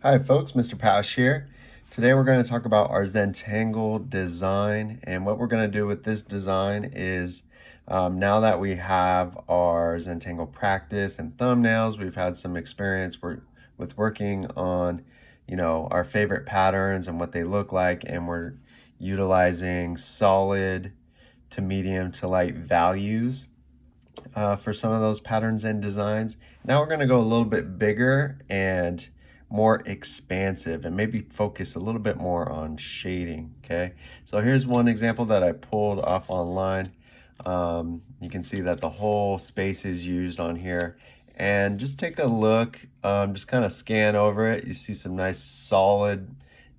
Hi folks, Mr. Pash here. Today we're going to talk about our Zentangle design, and what we're going to do with this design is now that we have our Zentangle practice and thumbnails, we've had some experience with working on our favorite patterns and what they look like, and we're utilizing solid to medium to light values for some of those patterns and designs. Now we're going to go a little bit bigger and more expansive and maybe focus a little bit more on shading. Okay, so here's one example that I pulled off online. You can see that the whole space is used on here, and just take a look, just kind of scan over it. You see some nice solid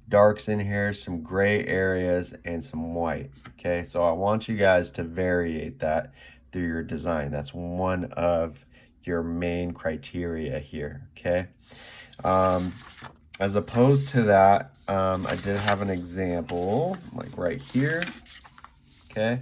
darks in here, some gray areas, and some white. Okay, so I want you guys to variate that through your design. That's one of your main criteria here. Okay, as opposed to that, I did have an example like right here. Okay,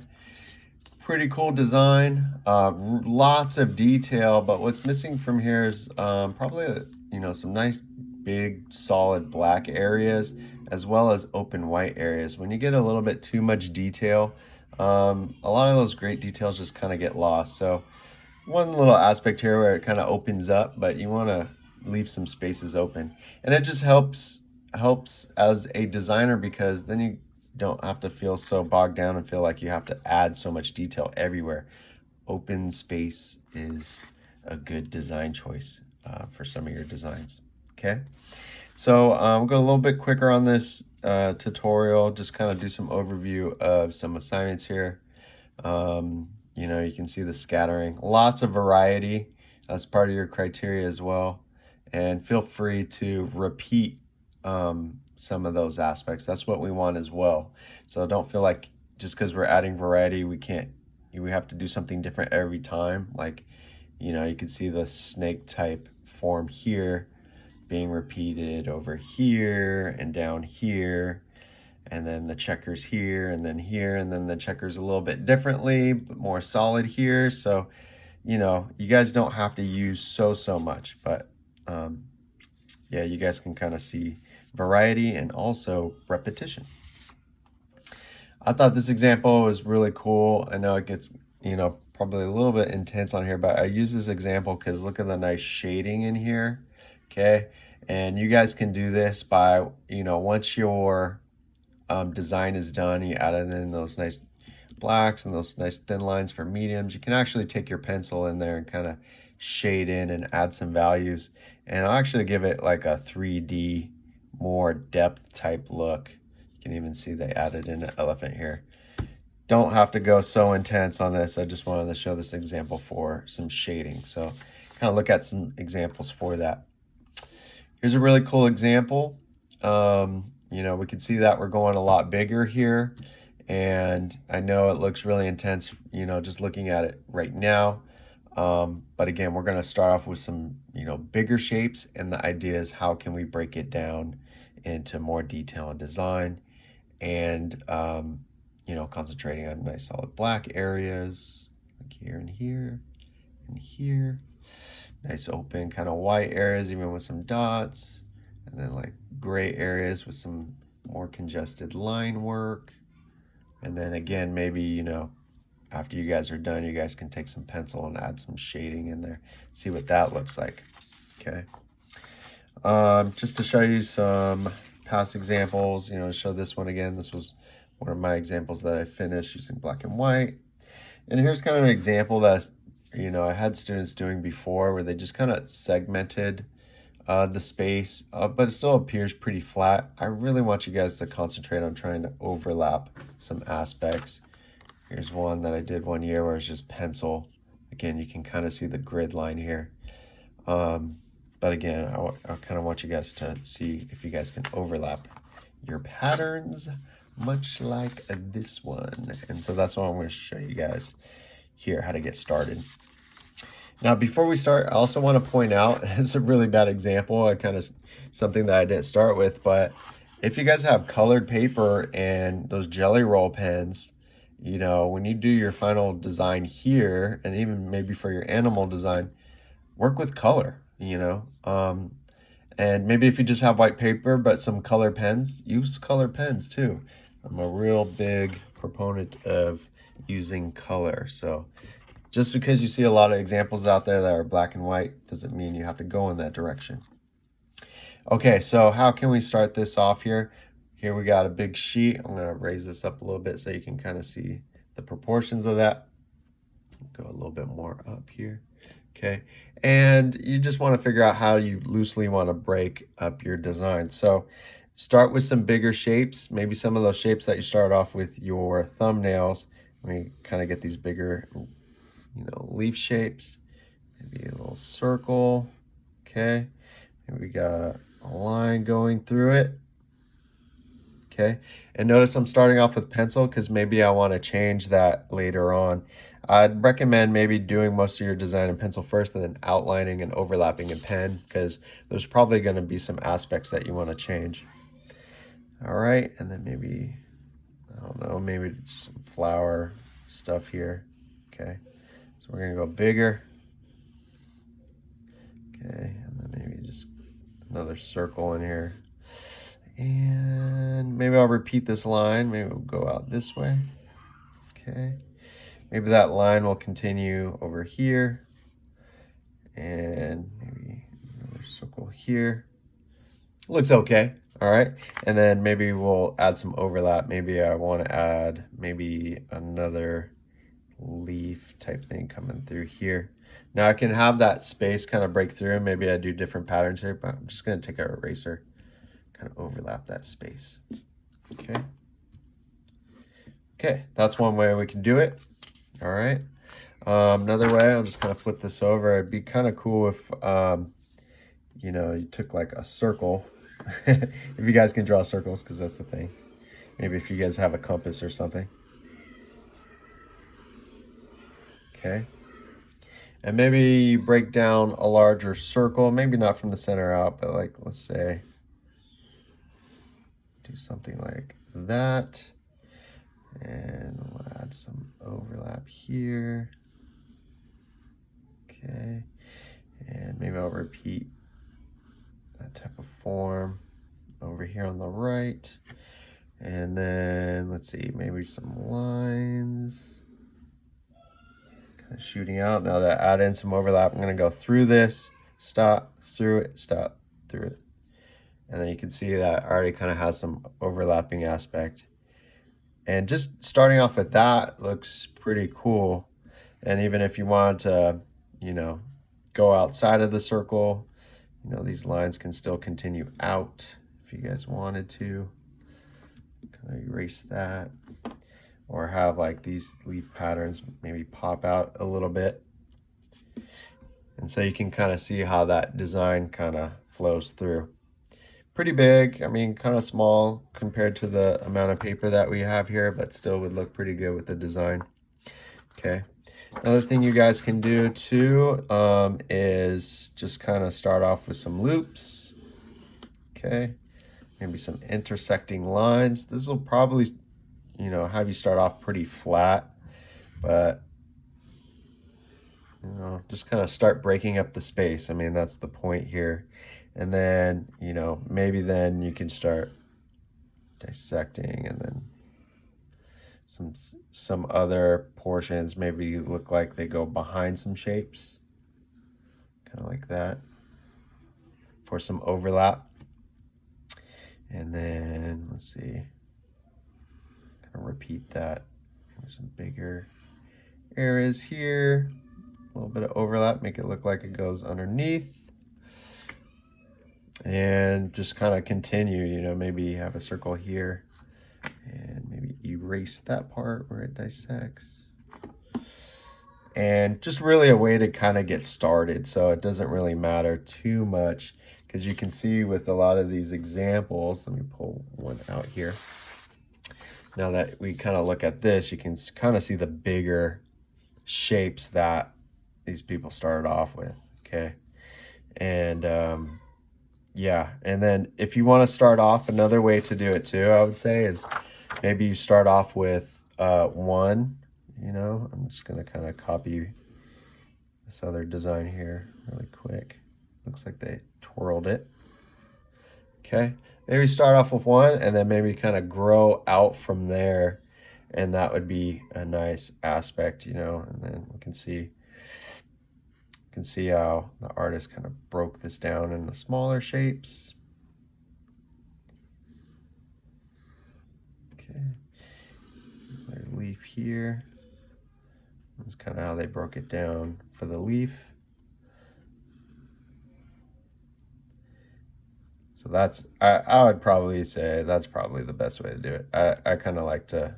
pretty cool design, lots of detail, but what's missing from here is probably some nice big solid black areas as well as open white areas. When you get a little bit too much detail, a lot of those great details just kind of get lost. So one little aspect here where it kind of opens up, but you want to leave some spaces open, and it just helps as a designer, because then you don't have to feel so bogged down and feel like you have to add so much detail everywhere. Open space is a good design choice for some of your designs. Okay, so we'll go a little bit quicker on this tutorial, just kind of do some overview of some assignments here. You can see the scattering, lots of variety. That's part of your criteria as well. And feel free to repeat some of those aspects. That's what we want as well. So don't feel like just because we're adding variety, we have to do something different every time. Like, you can see the snake type form here being repeated over here and down here, and then the checkers here, and then here, and then the checkers a little bit differently, but more solid here. So, you guys don't have to use so much, but yeah, you guys can kind of see variety and also repetition. I thought this example was really cool. I know it gets, probably a little bit intense on here, but I use this example because look at the nice shading in here. Okay, and you guys can do this by, once your design is done, you added in those nice blacks and those nice thin lines for mediums. You can actually take your pencil in there and kind of shade in and add some values, and I'll actually give it like a 3D, more depth type look. You can even see they added in an elephant here. Don't have to go so intense on this. I just wanted to show this example for some shading. So kind of look at some examples for that. Here's a really cool example. We can see that we're going a lot bigger here, and I know it looks really intense, just looking at it right now. But again, we're going to start off with some, bigger shapes, and the idea is how can we break it down into more detail and design, and, concentrating on nice solid black areas like here and here and here. Nice open kind of white areas, even with some dots, and then like gray areas with some more congested line work. And then again, maybe, after you guys are done, you guys can take some pencil and add some shading in there. See what that looks like. Okay. Just to show you some past examples, show this one again. This was one of my examples that I finished using black and white. And here's kind of an example that, I had students doing before, where they just kind of segmented the space, but it still appears pretty flat. I really want you guys to concentrate on trying to overlap some aspects. Here's one that I did one year where it's just pencil. Again, you can kind of see the grid line here. But again, I kind of want you guys to see if you guys can overlap your patterns, much like this one. And so that's what I'm going to show you guys here, how to get started. Now, before we start, I also want to point out, it's a really bad example, something that I didn't start with, but if you guys have colored paper and those jelly roll pens, when you do your final design here, and even maybe for your animal design, work with color, and And maybe if you just have white paper but some color pens, use color pens too. I'm a real big proponent of using color. So just because you see a lot of examples out there that are black and white doesn't mean you have to go in that direction. Okay, so how can we start this off here? Here we got a big sheet. I'm going to raise this up a little bit so you can kind of see the proportions of that. Go a little bit more up here. Okay, and you just want to figure out how you loosely want to break up your design. So start with some bigger shapes, maybe some of those shapes that you start off with your thumbnails. We kind of get these bigger, leaf shapes. Maybe a little circle. Okay, and we got a line going through it. Okay, and notice I'm starting off with pencil because maybe I want to change that later on. I'd recommend maybe doing most of your design in pencil first and then outlining and overlapping in pen, because there's probably going to be some aspects that you want to change. All right, and then maybe, I don't know, maybe some flower stuff here. Okay, so we're going to go bigger. Okay, and then maybe just another circle in here. And maybe I'll repeat this line. Maybe we'll go out this way. Okay. Maybe that line will continue over here. And maybe another circle here. Looks okay. All right. And then maybe we'll add some overlap. Maybe I want to add maybe another leaf type thing coming through here. Now I can have that space kind of break through. Maybe I do different patterns here, but I'm just going to take an eraser, kind of overlap that space. Okay. Okay, that's one way we can do it. All right. Another way, I'll just kind of flip this over. It'd be kind of cool if, you took like a circle. If you guys can draw circles, because that's the thing. Maybe if you guys have a compass or something. Okay. And maybe you break down a larger circle, maybe not from the center out, but like, let's say, do something like that. And we'll add some overlap here. Okay. And maybe I'll repeat that type of form over here on the right. And then let's see, maybe some lines kind of shooting out. Now to add in some overlap, I'm going to go through this, stop, through it, stop, through it. And then you can see that already kind of has some overlapping aspect. And just starting off with that looks pretty cool. And even if you want to, go outside of the circle, these lines can still continue out if you guys wanted to. Kind of erase that. Or have like these leaf patterns maybe pop out a little bit. And so you can kind of see how that design kind of flows through. Pretty big, I mean, kind of small compared to the amount of paper that we have here, but still would look pretty good with the design. Okay. Another thing you guys can do too is just kind of start off with some loops. Okay. Maybe some intersecting lines. This will probably, have you start off pretty flat, but just kind of start breaking up the space. I mean, that's the point here. And then, maybe then you can start dissecting, and then some other portions maybe look like they go behind some shapes, kind of like that, for some overlap. And then let's see, kind of repeat that. There's some bigger areas here, a little bit of overlap, make it look like it goes underneath. And just kind of continue, maybe have a circle here and maybe erase that part where it dissects. And just really a way to kind of get started, so it doesn't really matter too much, because you can see with a lot of these examples, let me pull one out here. Now that we kind of look at this, you can kind of see the bigger shapes that these people started off with, okay? And yeah, and then if you want to start off, another way to do it too, I would say, is maybe you start off with one, I'm just going to kind of copy this other design here really quick. Looks like they twirled it. Okay, maybe start off with one and then maybe kind of grow out from there, and that would be a nice aspect, you know. And then we can see how the artist kind of broke this down into smaller shapes. Okay, leaf here. That's kind of how they broke it down for the leaf. So that's, I would probably say that's probably the best way to do it. I kind of like to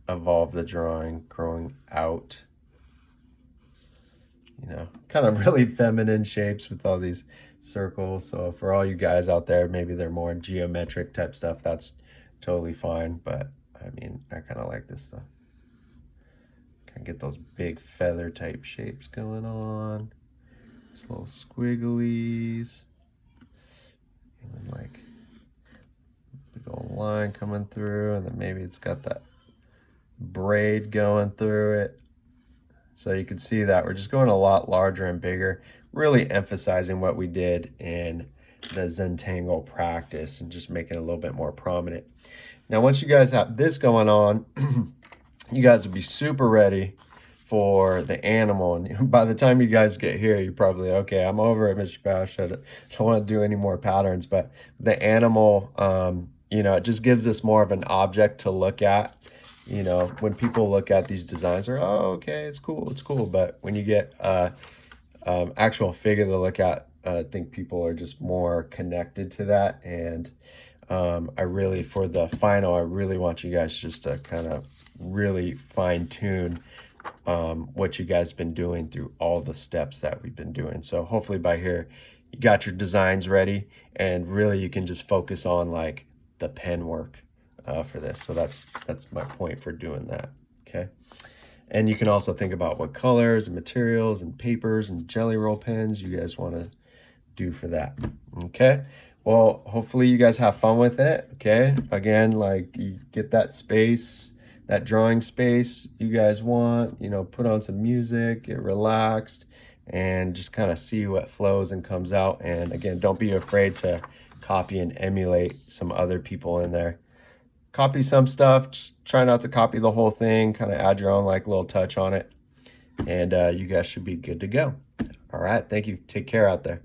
evolve the drawing, growing out, you know, kind of really feminine shapes with all these circles. So for all you guys out there, maybe they're more geometric type stuff, that's totally fine. But I mean, I kind of like this stuff. Kind of get those big feather type shapes going on. Just little squigglies. And like big old line coming through, and then maybe it's got that braid going through it. So you can see that we're just going a lot larger and bigger, really emphasizing what we did in the Zentangle practice and just making it a little bit more prominent. Now, once you guys have this going on, you guys will be super ready for the animal. And by the time you guys get here, you're probably, okay, I'm over it, Mr. Bash. I don't want to do any more patterns. But the animal, you know, it just gives us more of an object to look at. You know, when people look at these designs, they're, oh, okay, it's cool, it's cool. But when you get actual figure to look at, I think people are just more connected to that. And I really, for the final, I really want you guys just to kind of really fine tune what you guys been doing through all the steps that we've been doing. So hopefully by here, you got your designs ready, and really you can just focus on like the pen work for this. So that's my point for doing that. Okay. And you can also think about what colors and materials and papers and jelly roll pens you guys want to do for that. Okay. Well, hopefully you guys have fun with it. Okay. Again, like, you get that space, that drawing space you guys want, you know, put on some music, get relaxed, and just kind of see what flows and comes out. And again, don't be afraid to copy and emulate some other people in there. Copy some stuff, just try not to copy the whole thing, kind of add your own like little touch on it, and you guys should be good to go. All right, thank you. Take care out there.